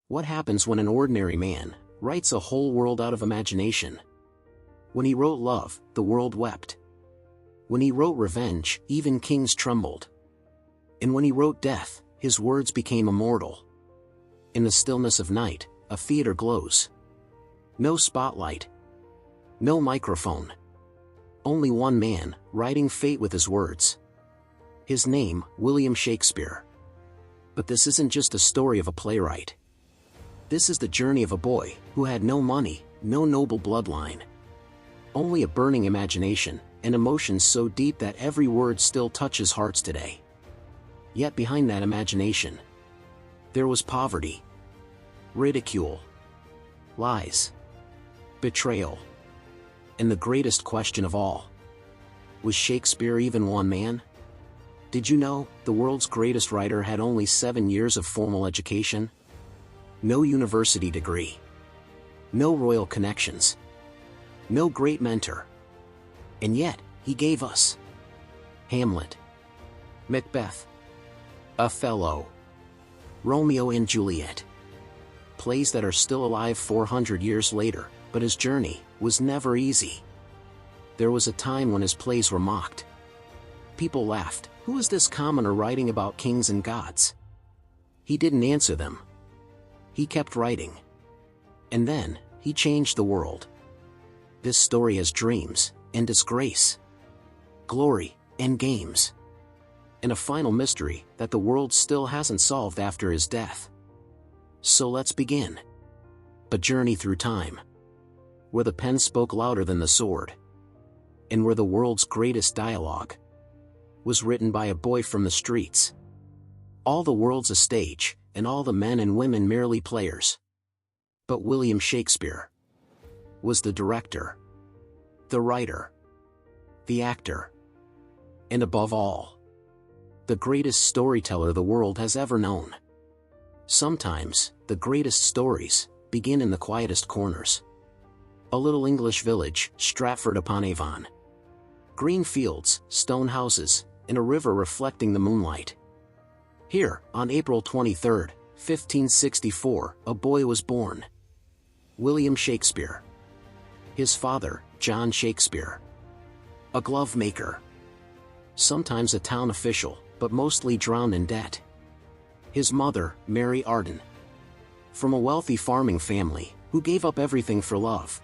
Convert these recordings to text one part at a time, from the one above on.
What happens when an ordinary man writes a whole world out of imagination? When he wrote love, the world wept. When he wrote revenge, even kings trembled. And when he wrote death, his words became immortal. In the stillness of night, a theater glows. No spotlight. No microphone. Only one man, writing fate with his words. His name, William Shakespeare. But this isn't just a story of a playwright. This is the journey of a boy who had no money, no noble bloodline. Only a burning imagination, and emotions so deep that every word still touches hearts today. Yet behind that imagination, there was poverty, ridicule, lies, betrayal, and the greatest question of all. Was Shakespeare even one man? Did you know, the world's greatest writer had only 7 years of formal education? No university degree. No royal connections. No great mentor. And yet, he gave us Hamlet, Macbeth, Othello, Romeo and Juliet. Plays that are still alive 400 years later, but his journey was never easy. There was a time when his plays were mocked. People laughed, "Who is this commoner writing about kings and gods?" He didn't answer them. He kept writing. And then, he changed the world. This story has dreams, and disgrace, glory, and games. And a final mystery that the world still hasn't solved after his death. So let's begin. A journey through time, where the pen spoke louder than the sword, and where the world's greatest dialogue was written by a boy from the streets. All the world's a stage, and all the men and women merely players. But William Shakespeare was the director, the writer, the actor, and above all, the greatest storyteller the world has ever known. Sometimes, the greatest stories begin in the quietest corners. A little English village, Stratford-upon-Avon. Green fields, stone houses, and a river reflecting the moonlight. Here, on April 23, 1564, a boy was born. William Shakespeare. His father, John Shakespeare. A glove maker. Sometimes a town official, but mostly drowned in debt. His mother, Mary Arden. From a wealthy farming family, who gave up everything for love.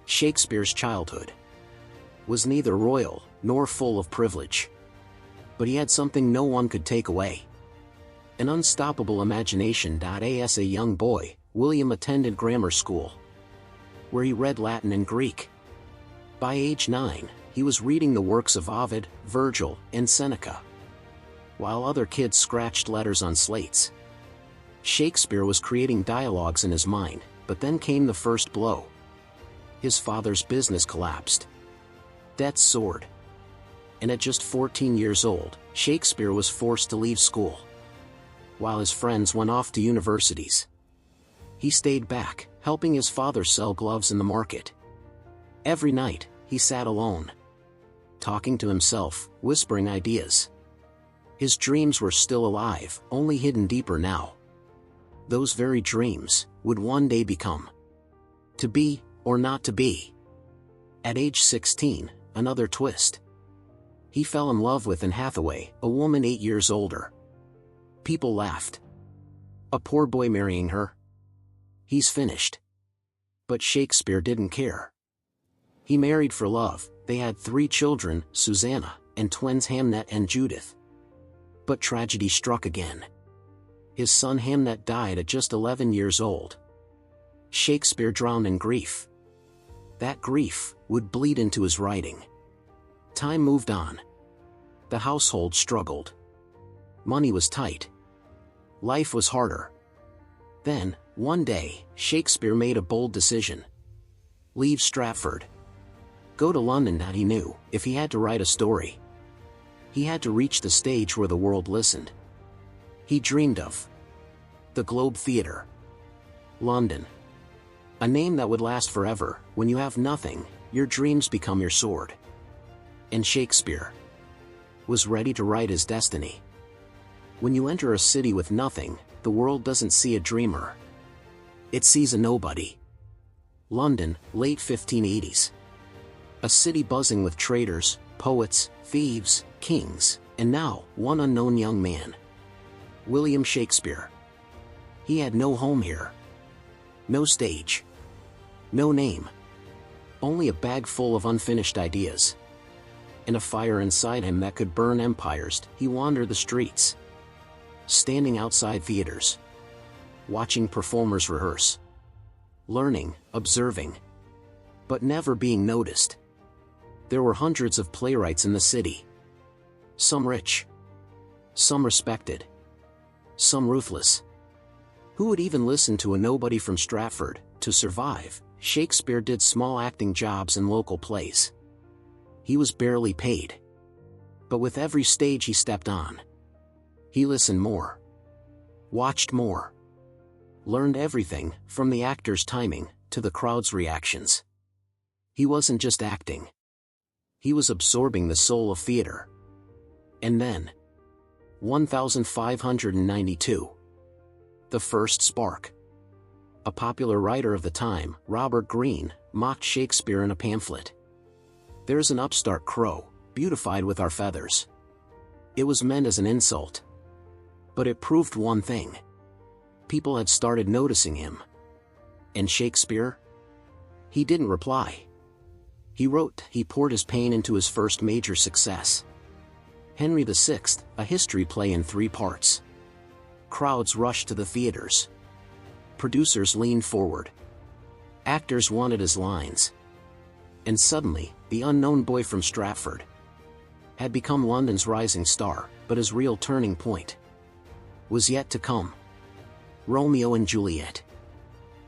Shakespeare's childhood was neither royal, nor full of privilege. But he had something no one could take away. An unstoppable imagination. As a young boy, William attended grammar school, where he read Latin and Greek. By age 9, he was reading the works of Ovid, Virgil, and Seneca, while other kids scratched letters on slates. Shakespeare was creating dialogues in his mind, but then came the first blow. His father's business collapsed. Debts soared. And at just 14 years old, Shakespeare was forced to leave school. While his friends went off to universities, he stayed back, helping his father sell gloves in the market. Every night, he sat alone, talking to himself, whispering ideas. His dreams were still alive, only hidden deeper now. Those very dreams would one day become to be or not to be. At age 16, another twist. He fell in love with Anne Hathaway, a woman 8 years older. People laughed. A poor boy marrying her? He's finished. But Shakespeare didn't care. He married for love. They had 3 children, Susanna, and twins Hamnet and Judith. But tragedy struck again. His son Hamnet died at just 11 years old. Shakespeare drowned in grief. That grief would bleed into his writing. Time moved on. The household struggled. Money was tight. Life was harder. Then, one day, Shakespeare made a bold decision. Leave Stratford. Go to London. He knew, if he had to write a story, he had to reach the stage where the world listened. He dreamed of the Globe Theatre. London. A name that would last forever. When you have nothing, your dreams become your sword. And Shakespeare was ready to write his destiny. When you enter a city with nothing, the world doesn't see a dreamer. It sees a nobody. London, late 1580s. A city buzzing with traders, poets, thieves, kings, and now, one unknown young man. William Shakespeare. He had no home here. No stage. No name. Only a bag full of unfinished ideas. And a fire inside him that could burn empires. He wandered the streets. Standing outside theaters. Watching performers rehearse. Learning, observing. But never being noticed. There were hundreds of playwrights in the city. Some rich. Some respected. Some ruthless. Who would even listen to a nobody from Stratford? To survive, Shakespeare did small acting jobs in local plays. He was barely paid. But with every stage he stepped on, he listened more. Watched more. Learned everything, from the actor's timing, to the crowd's reactions. He wasn't just acting. He was absorbing the soul of theater. And then, 1592. The first spark. A popular writer of the time, Robert Greene, mocked Shakespeare in a pamphlet. "There's an upstart crow, beautified with our feathers." It was meant as an insult. But it proved one thing. People had started noticing him. And Shakespeare? He didn't reply. He wrote. He poured his pain into his first major success. Henry VI, a history play in 3 parts. Crowds rushed to the theaters. Producers leaned forward. Actors wanted his lines. And suddenly, the unknown boy from Stratford had become London's rising star, but his real turning point was yet to come. Romeo and Juliet.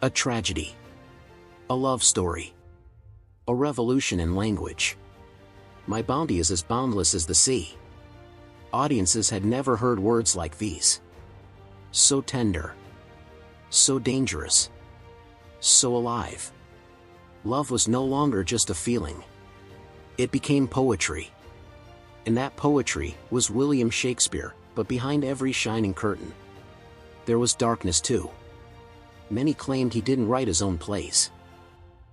A tragedy. A love story. A revolution in language. My bounty is as boundless as the sea. Audiences had never heard words like these. So tender. So dangerous. So alive. Love was no longer just a feeling. It became poetry. And that poetry was William Shakespeare, but behind every shining curtain, there was darkness too. Many claimed he didn't write his own plays.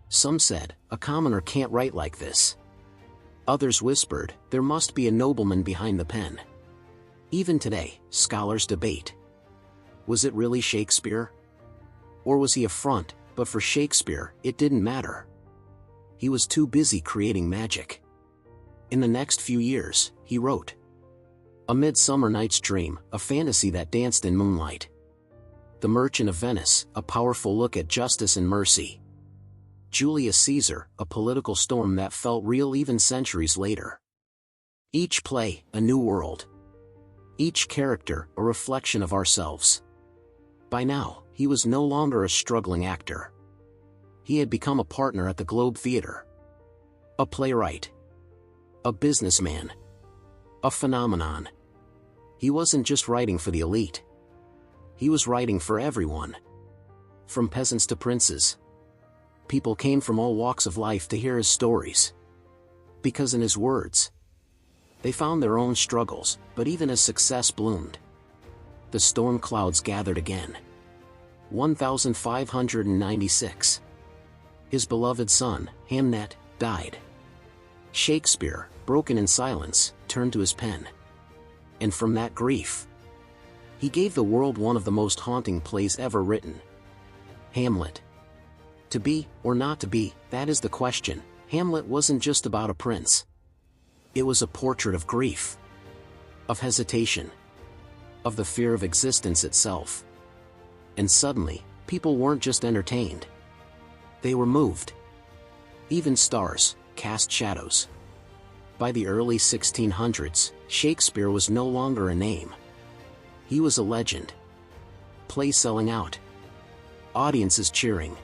Some said, a commoner can't write like this. Others whispered, there must be a nobleman behind the pen. Even today, scholars debate. Was it really Shakespeare? Or was he a front? But for Shakespeare, it didn't matter. He was too busy creating magic. In the next few years, he wrote A Midsummer Night's Dream, a fantasy that danced in moonlight. The Merchant of Venice, a powerful look at justice and mercy. Julius Caesar, a political storm that felt real even centuries later. Each play, a new world. Each character, a reflection of ourselves. By now, he was no longer a struggling actor. He had become a partner at the Globe Theatre. A playwright. A businessman. A phenomenon. He wasn't just writing for the elite. He was writing for everyone. From peasants to princes. People came from all walks of life to hear his stories. Because in his words, they found their own struggles, but even as success bloomed, the storm clouds gathered again. 1596. His beloved son, Hamnet, died. Shakespeare, broken in silence, turned to his pen. And from that grief, he gave the world one of the most haunting plays ever written. Hamlet. To be, or not to be, that is the question. Hamlet wasn't just about a prince. It was a portrait of grief. Of hesitation. Of the fear of existence itself. And suddenly, people weren't just entertained. They were moved. Even stars cast shadows. By the early 1600s, Shakespeare was no longer a name. He was a legend. Plays selling out. Audiences cheering.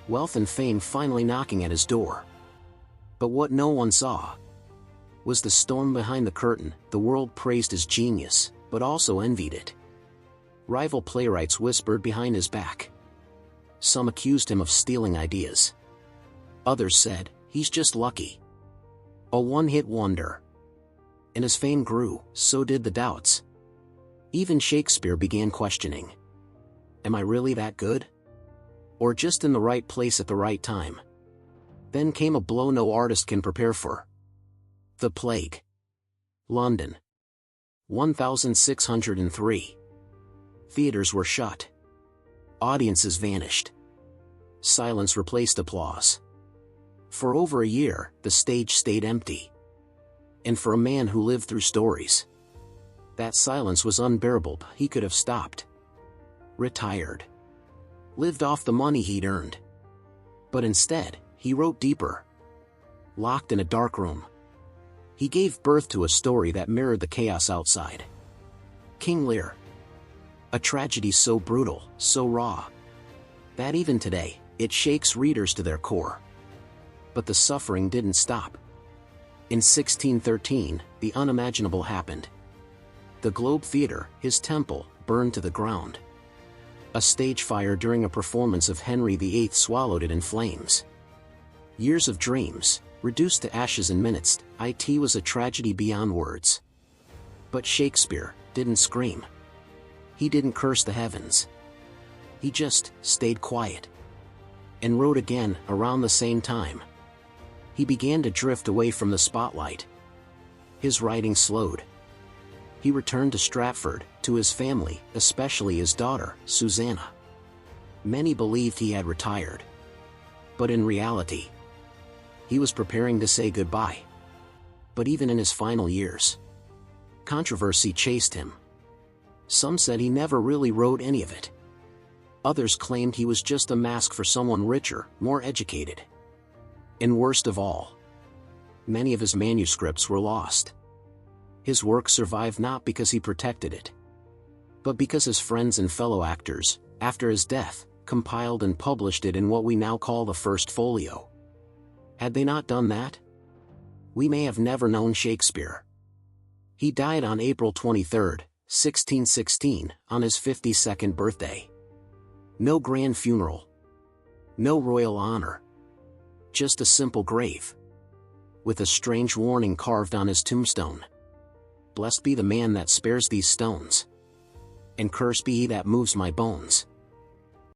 Wealth and fame finally knocking at his door. But what no one saw was the storm behind the curtain. The world praised his genius, but also envied it. Rival playwrights whispered behind his back. Some accused him of stealing ideas. Others said, he's just lucky. A one-hit wonder. And as fame grew, so did the doubts. Even Shakespeare began questioning. Am I really that good? Or just in the right place at the right time. Then came a blow no artist can prepare for. The Plague. London. 1603. Theaters were shut. Audiences vanished. Silence replaced applause. For over a year, the stage stayed empty. And for a man who lived through stories, that silence was unbearable. He could have stopped. Retired. Lived off the money he'd earned. But instead, he wrote deeper. Locked in a dark room, he gave birth to a story that mirrored the chaos outside. King Lear. A tragedy so brutal, so raw, that even today, it shakes readers to their core. But the suffering didn't stop. In 1613, the unimaginable happened. The Globe Theatre, his temple, burned to the ground. A stage fire during a performance of Henry VIII swallowed it in flames. Years of dreams, reduced to ashes in minutes. It was a tragedy beyond words. But Shakespeare didn't scream. He didn't curse the heavens. He just stayed quiet. And wrote again, around the same time. He began to drift away from the spotlight. His writing slowed. He returned to Stratford, to his family, especially his daughter, Susanna. Many believed he had retired. But in reality, he was preparing to say goodbye. But even in his final years, controversy chased him. Some said he never really wrote any of it. Others claimed he was just a mask for someone richer, more educated. And worst of all, many of his manuscripts were lost. His work survived not because he protected it, but because his friends and fellow actors, after his death, compiled and published it in what we now call the First Folio. Had they not done that, we may have never known Shakespeare. He died on April 23, 1616, on his 52nd birthday. No grand funeral. No royal honor. Just a simple grave. With a strange warning carved on his tombstone. Blessed be the man that spares these stones. And cursed be he that moves my bones.